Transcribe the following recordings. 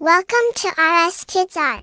Welcome to RS Kids Art.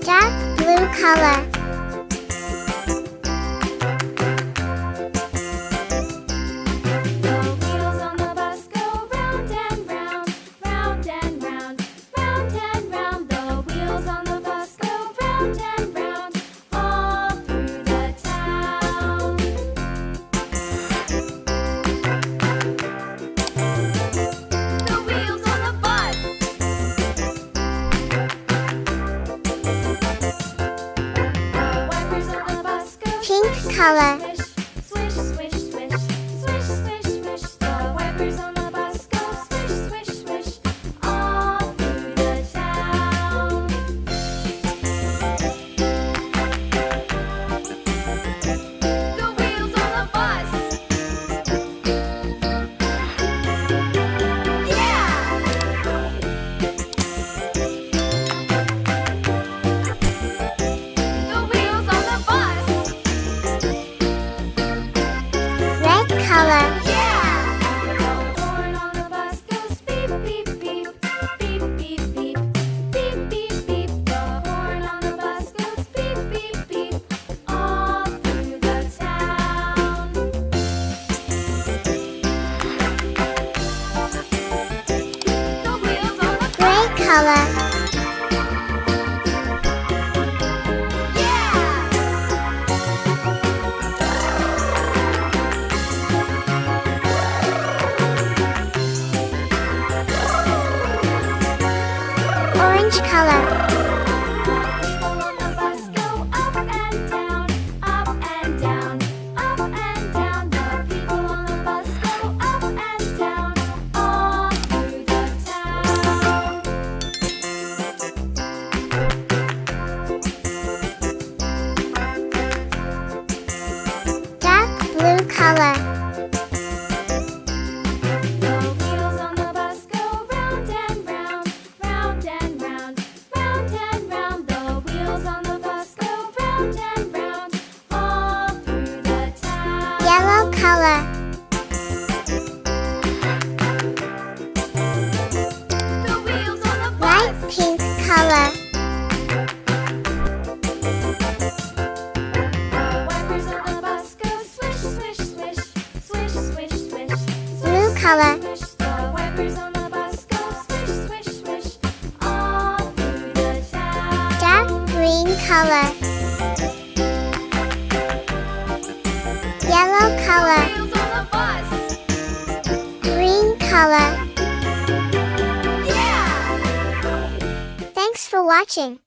Dark blue color. Pink color. Swish, swish, swish, swish, swish, swish. The wipers on the bus go swish, swish, swish, all through the town. The wheels on the bus. Yeah! The wheels on the bus. Red color. Yeah! The horn on the bus goes beep, beep, beep, beep, beep, beep, beep, beep, beep. The horn on the bus goes beep, beep, beep, all through the town. The wheels on the Gray color. Orange color. People on the bus go up and down, up and down, up and down. The people on the bus go up and down, all through the town. Dark blue color. The wheels on the bus go round and round, round and round, round and round. The wheels on the bus go round and round, all through the town. Yellow color. The wheels on the Light bus. pink color. The wipers on the bus go swish, swish, swish, swish, swish, swish. Blue color. The wipers on the bus go swish, swish, swish, all through the town. Dark green color. Yellow color. Wheels on the bus. color. Yeah! Thanks for watching.